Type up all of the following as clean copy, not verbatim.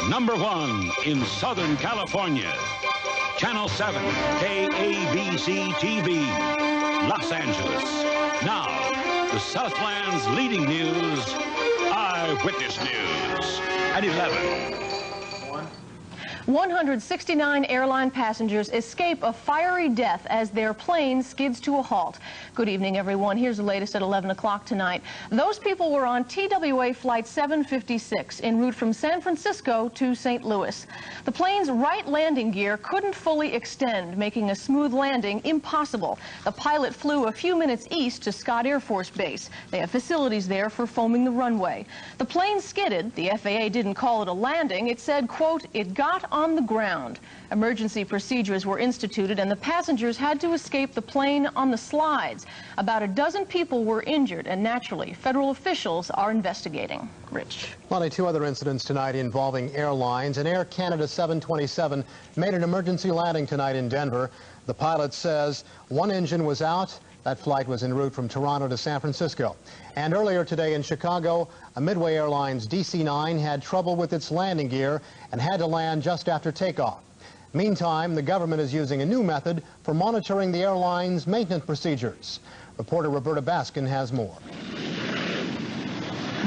#1 in Southern California. Channel 7, KABC TV, Los Angeles. Now, the Southland's leading news, Eyewitness News, at 11. 169 airline passengers escape a fiery death as their plane skids to a halt. Good evening, everyone. Here's the latest at 11 o'clock tonight. Those people were on TWA Flight 756 en route from San Francisco to St. Louis. The plane's right landing gear couldn't fully extend, making a smooth landing impossible. The pilot flew a few minutes east to Scott Air Force Base. They have facilities there for foaming the runway. The plane skidded. The FAA didn't call it a landing. It said, quote, "It got on the ground." Emergency procedures were instituted and the passengers had to escape the plane on the slides. About a dozen people were injured and naturally federal officials are investigating. Rich. Only two other incidents tonight involving airlines. An Air Canada 727 made an emergency landing tonight in Denver. The pilot says one engine was out. That flight was en route from Toronto to San Francisco. And earlier today in Chicago, a Midway Airlines DC-9 had trouble with its landing gear and had to land just after takeoff. Meantime, the government is using a new method for monitoring the airline's maintenance procedures. Reporter Roberta Baskin has more.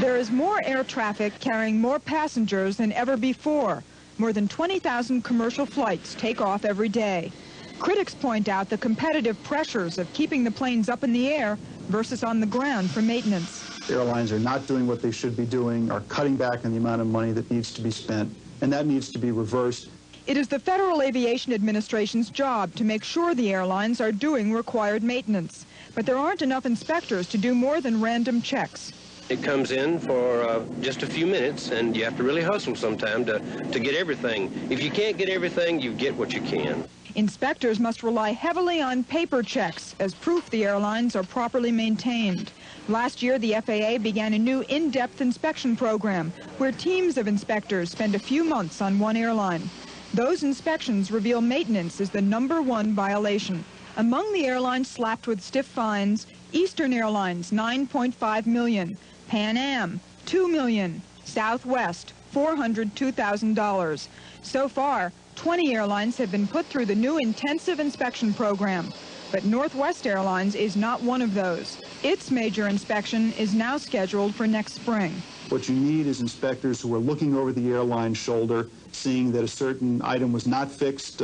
There is more air traffic carrying more passengers than ever before. More than 20,000 commercial flights take off every day. Critics point out the competitive pressures of keeping the planes up in the air versus on the ground for maintenance. Airlines are not doing what they should be doing, are cutting back on the amount of money that needs to be spent, and that needs to be reversed. It is the Federal Aviation Administration's job to make sure the airlines are doing required maintenance. But there aren't enough inspectors to do more than random checks. It comes in for just a few minutes, and you have to really hustle sometime to get everything. If you can't get everything, you get what you can. Inspectors must rely heavily on paper checks as proof the airlines are properly maintained. Last year, the FAA began a new in-depth inspection program where teams of inspectors spend a few months on one airline. Those inspections reveal maintenance is the #1 violation. Among the airlines slapped with stiff fines, Eastern Airlines, $9.5 million, Pan Am, $2 million, Southwest, $402,000. So far, 20 airlines have been put through the new intensive inspection program, but Northwest Airlines is not one of those. Its major inspection is now scheduled for next spring. What you need is inspectors who are looking over the airline's shoulder, seeing that a certain item was not fixed,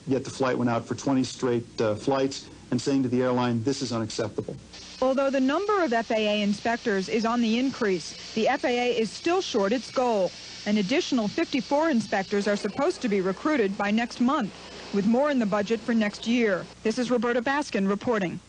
yet the flight went out for 20 straight flights, and saying to the airline, this is unacceptable. Although the number of FAA inspectors is on the increase, the FAA is still short its goal. An additional 54 inspectors are supposed to be recruited by next month, with more in the budget for next year. This is Roberta Baskin reporting.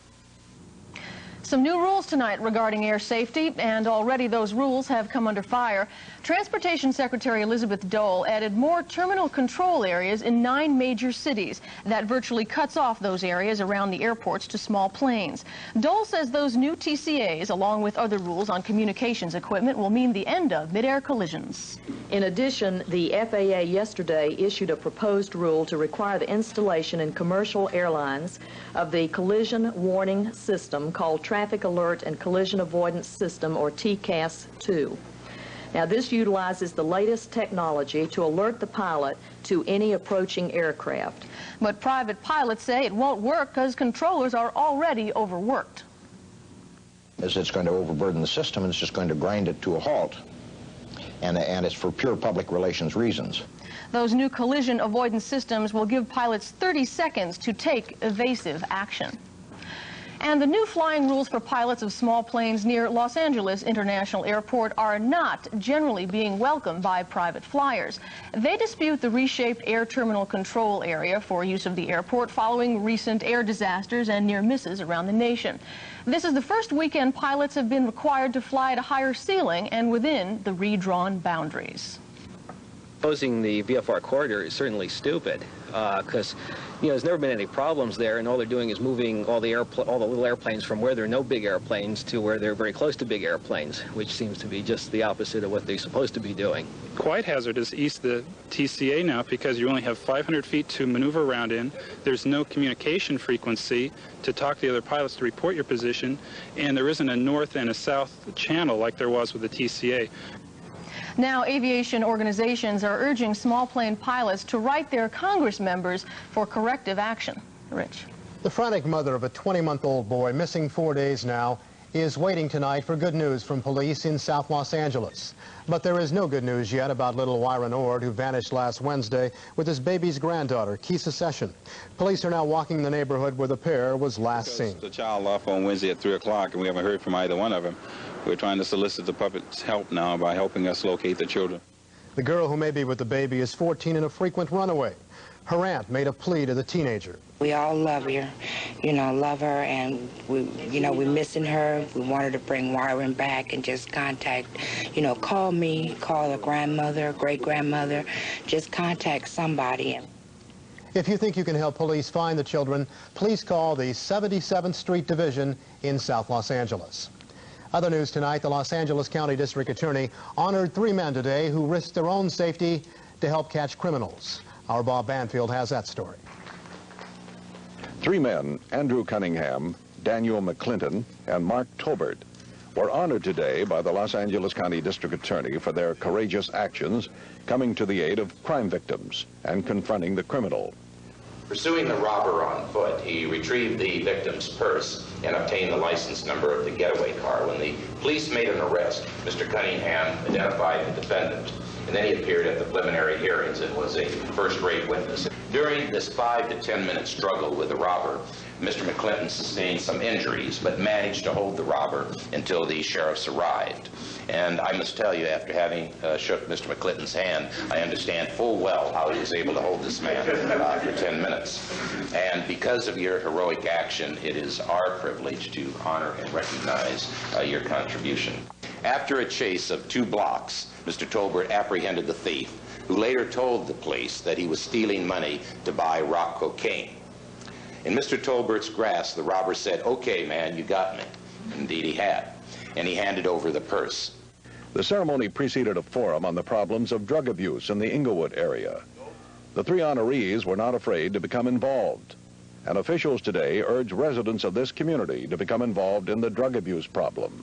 Some new rules tonight regarding air safety, and already those rules have come under fire. Transportation Secretary Elizabeth Dole added more terminal control areas in 9 major cities. That virtually cuts off those areas around the airports to small planes. Dole says those new TCAs, along with other rules on communications equipment, will mean the end of mid-air collisions. In addition, the FAA yesterday issued a proposed rule to require the installation in commercial airlines of the collision warning system called Traffic Alert and Collision Avoidance System, or TCAS-2. Now, this utilizes the latest technology to alert the pilot to any approaching aircraft. But private pilots say it won't work because controllers are already overworked. It's going to overburden the system, and it's just going to grind it to a halt. And it's for pure public relations reasons. Those new collision avoidance systems will give pilots 30 seconds to take evasive action. And the new flying rules for pilots of small planes near Los Angeles International Airport are not generally being welcomed by private flyers. They dispute the reshaped air terminal control area for use of the airport following recent air disasters and near misses around the nation. This is the first weekend pilots have been required to fly at a higher ceiling and within the redrawn boundaries. Closing the VFR corridor is certainly stupid because there's never been any problems there, and all they're doing is moving all the little airplanes from where there are no big airplanes to where they're very close to big airplanes, which seems to be just the opposite of what they're supposed to be doing. Quite hazardous east of the TCA now because you only have 500 feet to maneuver around in. There's no communication frequency to talk to the other pilots to report your position, and there isn't a north and a south channel like there was with the TCA. Now, aviation organizations are urging small plane pilots to write their Congress members for corrective action. Rich. The frantic mother of a 20-month-old boy, missing 4 days now, is waiting tonight for good news from police in South Los Angeles. But there is no good news yet about little Wyron Ord, who vanished last Wednesday with his baby's granddaughter, Keisa Session. Police are now walking the neighborhood where the pair was last seen. The child left on Wednesday at 3 o'clock, and we haven't heard from either one of them. We're trying to solicit the public's help now by helping us locate the children. The girl who may be with the baby is 14 and a frequent runaway. Her aunt made a plea to the teenager. We all love her, love her, and we're missing her. We wanted to bring Wyron back and just contact, call me, call a grandmother, great-grandmother, just contact somebody. If you think you can help police find the children, please call the 77th Street Division in South Los Angeles. Other news tonight, the Los Angeles County District Attorney honored 3 men today who risked their own safety to help catch criminals. Our Bob Banfield has that story. 3 men, Andrew Cunningham, Daniel McClinton, and Mark Tolbert, were honored today by the Los Angeles County District Attorney for their courageous actions, coming to the aid of crime victims and confronting the criminal. Pursuing the robber on foot, he retrieved the victim's purse and obtained the license number of the getaway car. When the police made an arrest, Mr. Cunningham identified the defendant, and then he appeared at the preliminary hearings and was a first-rate witness. During this 5 to 10 minute struggle with the robber, Mr. McClinton sustained some injuries, but managed to hold the robber until the sheriffs arrived. And I must tell you, after having shook Mr. McClinton's hand, I understand full well how he was able to hold this man for 10 minutes. And because of your heroic action, it is our privilege to honor and recognize your contribution. After a chase of 2 blocks, Mr. Tolbert apprehended the thief, who later told the police that he was stealing money to buy rock cocaine. In Mr. Tolbert's grasp, the robber said, "Okay, man, you got me." Indeed he had, and he handed over the purse. The ceremony preceded a forum on the problems of drug abuse in the Inglewood area. The 3 honorees were not afraid to become involved, and officials today urge residents of this community to become involved in the drug abuse problem.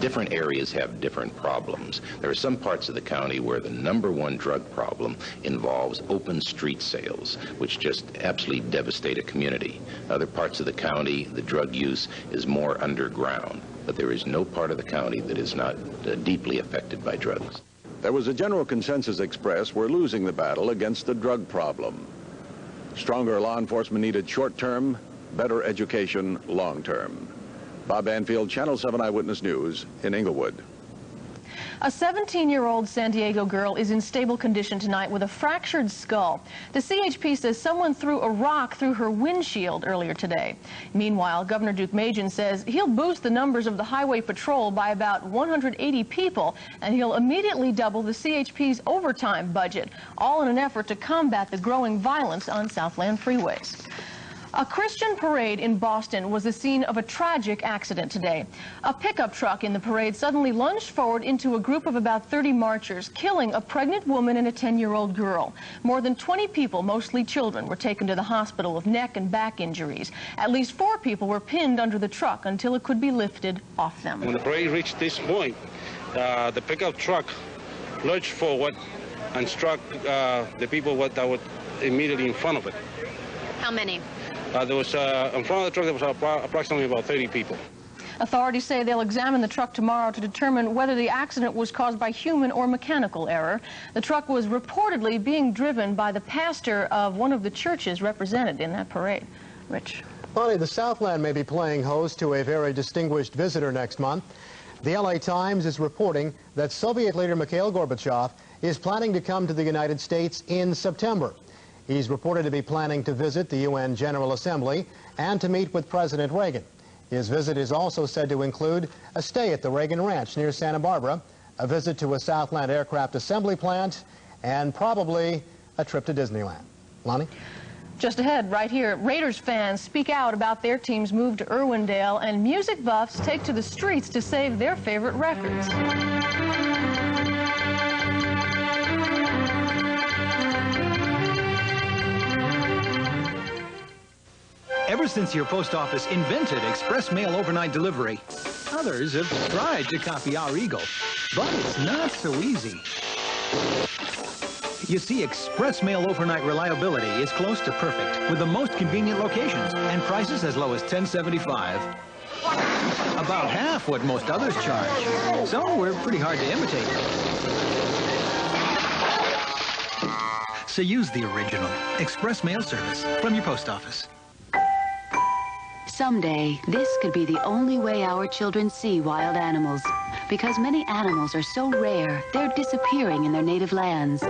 Different areas have different problems. There are some parts of the county where the #1 drug problem involves open street sales, which just absolutely devastate a community. Other parts of the county, the drug use is more underground, but there is no part of the county that is not deeply affected by drugs. There was a general consensus expressed we're losing the battle against the drug problem. Stronger law enforcement needed short-term, better education long-term. Bob Banfield, Channel 7 Eyewitness News in Inglewood. A 17-year-old San Diego girl is in stable condition tonight with a fractured skull. The CHP says someone threw a rock through her windshield earlier today. Meanwhile, Governor Duke Majan says he'll boost the numbers of the highway patrol by about 180 people, and he'll immediately double the CHP's overtime budget, all in an effort to combat the growing violence on Southland freeways. A Christian parade in Boston was the scene of a tragic accident today. A pickup truck in the parade suddenly lunged forward into a group of about 30 marchers, killing a pregnant woman and a 10-year-old girl. More than 20 people, mostly children, were taken to the hospital with neck and back injuries. At least 4 people were pinned under the truck until it could be lifted off them. When the parade reached this point, the pickup truck lurched forward and struck the people that were immediately in front of it. How many? There was, in front of the truck, there was approximately about 30 people. Authorities say they'll examine the truck tomorrow to determine whether the accident was caused by human or mechanical error. The truck was reportedly being driven by the pastor of one of the churches represented in that parade. Rich. Bonnie, the Southland may be playing host to a very distinguished visitor next month. The LA Times is reporting that Soviet leader Mikhail Gorbachev is planning to come to the United States in September. He's reported to be planning to visit the UN General Assembly and to meet with President Reagan. His visit is also said to include a stay at the Reagan Ranch near Santa Barbara, a visit to a Southland aircraft assembly plant, and probably a trip to Disneyland. Lonnie? Just ahead, right here, Raiders fans speak out about their team's move to Irwindale, and music buffs take to the streets to save their favorite records. ever since your post office invented express mail overnight delivery. Others have tried to copy our eagle, but it's not so easy. You see, express mail overnight reliability is close to perfect, with the most convenient locations and prices as low as $10.75. About half what most others charge. So we're pretty hard to imitate. So use the original express mail service from your post office. Someday, this could be the only way our children see wild animals. Because many animals are so rare, they're disappearing in their native lands.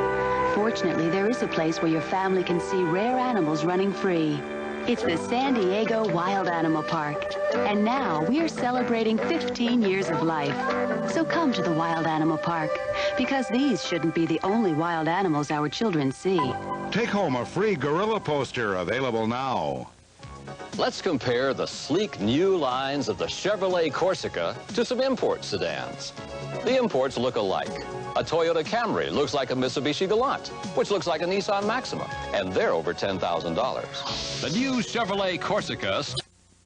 Fortunately, there is a place where your family can see rare animals running free. It's the San Diego Wild Animal Park. And now we are celebrating 15 years of life. So come to the Wild Animal Park, because these shouldn't be the only wild animals our children see. Take home a free gorilla poster, available now. Let's compare the sleek new lines of the Chevrolet Corsica to some import sedans. The imports look alike. A Toyota Camry looks like a Mitsubishi Galant, which looks like a Nissan Maxima, and they're over $10,000. The new Chevrolet Corsica